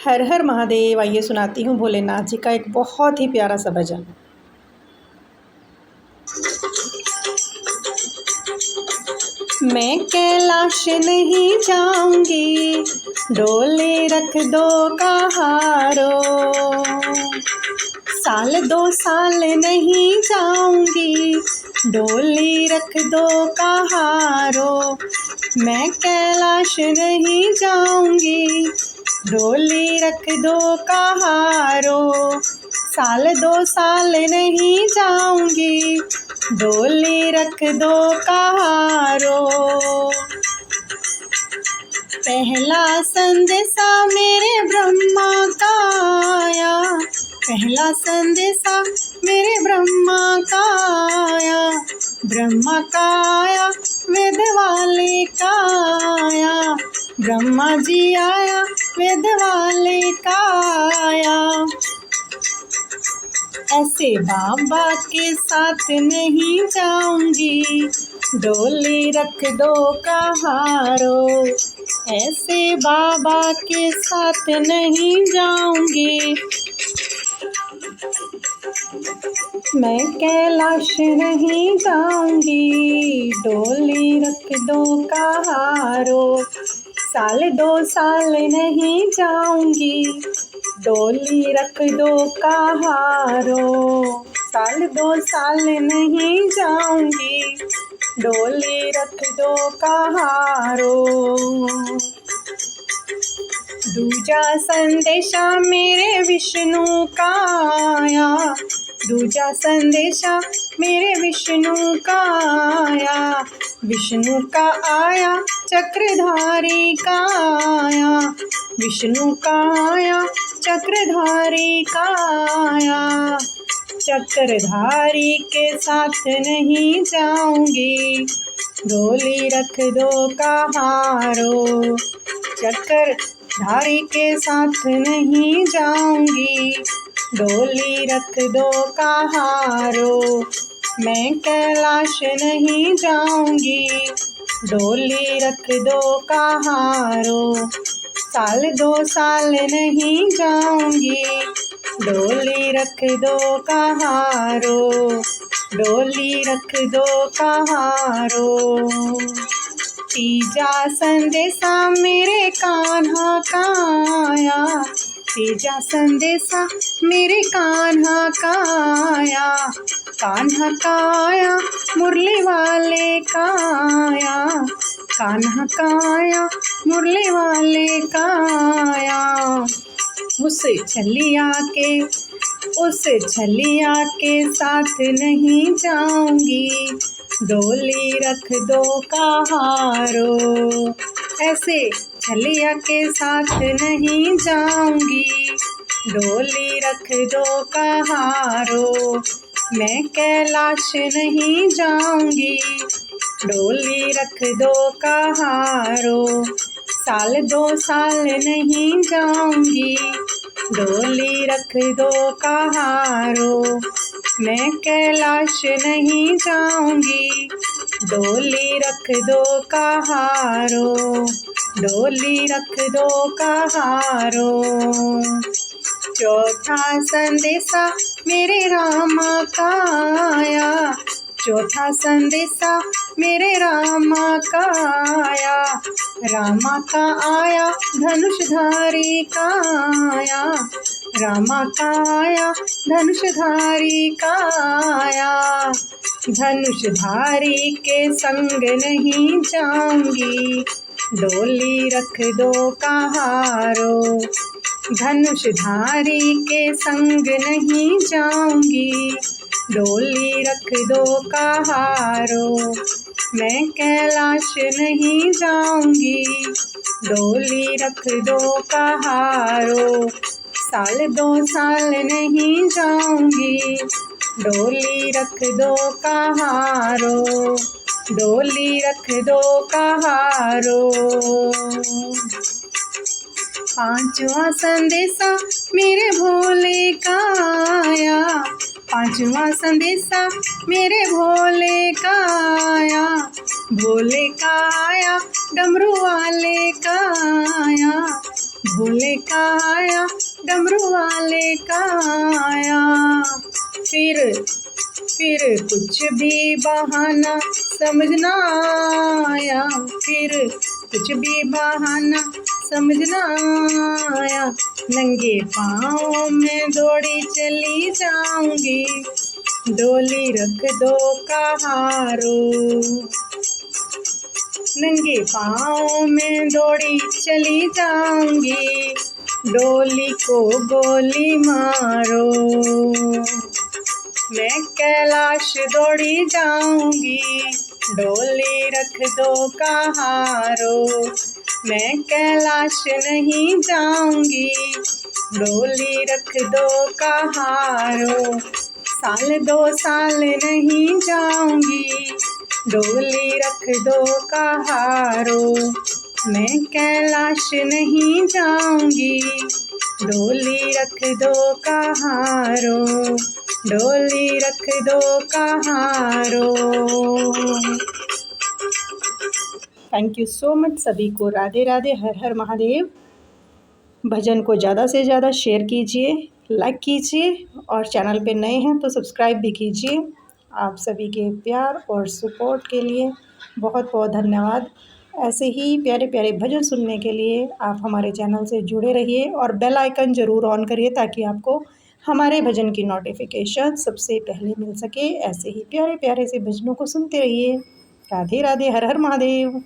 हर हर महादेव। आइए सुनाती हूँ भोलेनाथ जी का एक बहुत ही प्यारा सा भजन। मैं कैलाश नहीं जाऊंगी, डोले रख दो कहारो। साल दो साल नहीं जाऊंगी, डोली रख दो कहारो। मैं कैलाश नहीं जाऊंगी, डोली रख दो कहारो। साल दो साल नहीं जाऊंगी, डोली रख दो कहारो। पहला संदेशा मेरे ब्रह्मा का आया, पहला संदेशा मेरे ब्रह्मा का आया। ब्रह्मा का आया, वेद वाले का आया। ब्रह्मा जी आया, वेद वाले का आया। ऐसे बाबा के साथ नहीं जाऊंगी, डोली रख दो कहारो। ऐसे बाबा के साथ नहीं जाऊंगी, मैं कैलाश नहीं जाऊंगी, डोली रख दो कहारो। साल दो साल नहीं जाऊंगी, डोली रख दो कहारो। साल दो साल नहीं जाऊंगी, डोली रख दो कहारो। दूजा संदेशा मेरे विष्णु का आया, दूजा संदेशा मेरे विष्णु का आया। विष्णु का आया, चक्रधारी का आया। विष्णु का आया, चक्रधारी का आया। चक्रधारी के साथ नहीं जाऊंगी, डोली रख दो कहारो। चक्रधारी के साथ नहीं जाऊंगी, डोली रख दो कहारो। मैं कैलाश नहीं जाऊंगी, डोली रख दो कहारो। साल दो साल नहीं जाऊंगी, डोली रख दो कहारो। डोली रख दो कहारो। तीजा संदेशा मेरे कान्हा का आया, तीजा संदेशा मेरे कान्हा का आया। कान्हा का आया, मुरली वाले का आया। कान्हा का आया, मुरली वाले का आया। उस छलिया के साथ नहीं जाऊंगी, डोली रख दो कहारो। ऐसे छलिया के साथ नहीं जाऊंगी, डोली रख दो कहारो। मैं कैलाश नहीं जाऊंगी, डोली रख दो कहारो। साल दो साल नहीं जाऊंगी, डोली रख दो कहारो। मैं कैलाश नहीं जाऊंगी, डोली रख दो कहारो। डोली रख दो कहारो। चौथा संदेशा मेरे रामा का आया, चौथा संदेशा मेरे रामा का आया। रामा का आया, धनुषधारी का आया। रामा का आया, धनुषधारी का आया। धनुषधारी के संग नहीं जाऊंगी, डोली रख दो कहारो। धनुषधारी के संग नहीं जाऊंगी, डोली रख दो कहारो। मैं कैलाश नहीं जाऊंगी, डोली रख दो कहारो। साल दो साल नहीं जाऊंगी, डोली रख दो कहारो। डोली रख दो कहारो। पांचवा संदेशा मेरे भोले का आया, पांचवा संदेशा मेरे भोले का आया। भोले का आया, डमरू वाले का आया। भोले का आया डमरू वाले का आया, फिर कुछ भी बहाना समझ ना आया, फिर कुछ भी बहाना समझ ना आया। नंगे पाँव में दौड़ी चली जाऊंगी, डोली रख दो कहारो। नंगे पाँव में दौड़ी चली जाऊंगी, डोली को गोली मारो। मैं कैलाश दौड़ी जाऊंगी, डोली रख दो कहारो। मैं कैलाश नहीं जाऊंगी, डोली रख दो कहारो। साल 2 साल नहीं जाऊंगी, डोली रख दो कहारो। मैं कैलाश नहीं जाऊंगी, डोली रख दो कहारो। डोली रख दो कहारो। थैंक यू सो मच सभी को। राधे राधे, हर हर महादेव। भजन को ज़्यादा से ज़्यादा शेयर कीजिए, लाइक कीजिए और चैनल पे नए हैं तो सब्सक्राइब भी कीजिए। आप सभी के प्यार और सपोर्ट के लिए बहुत बहुत धन्यवाद। ऐसे ही प्यारे प्यारे भजन सुनने के लिए आप हमारे चैनल से जुड़े रहिए और बेल आइकन ज़रूर ऑन करिए ताकि आपको हमारे भजन की नोटिफिकेशन सबसे पहले मिल सके। ऐसे ही प्यारे प्यारे से भजनों को सुनते रहिए। राधे राधे, हर हर महादेव।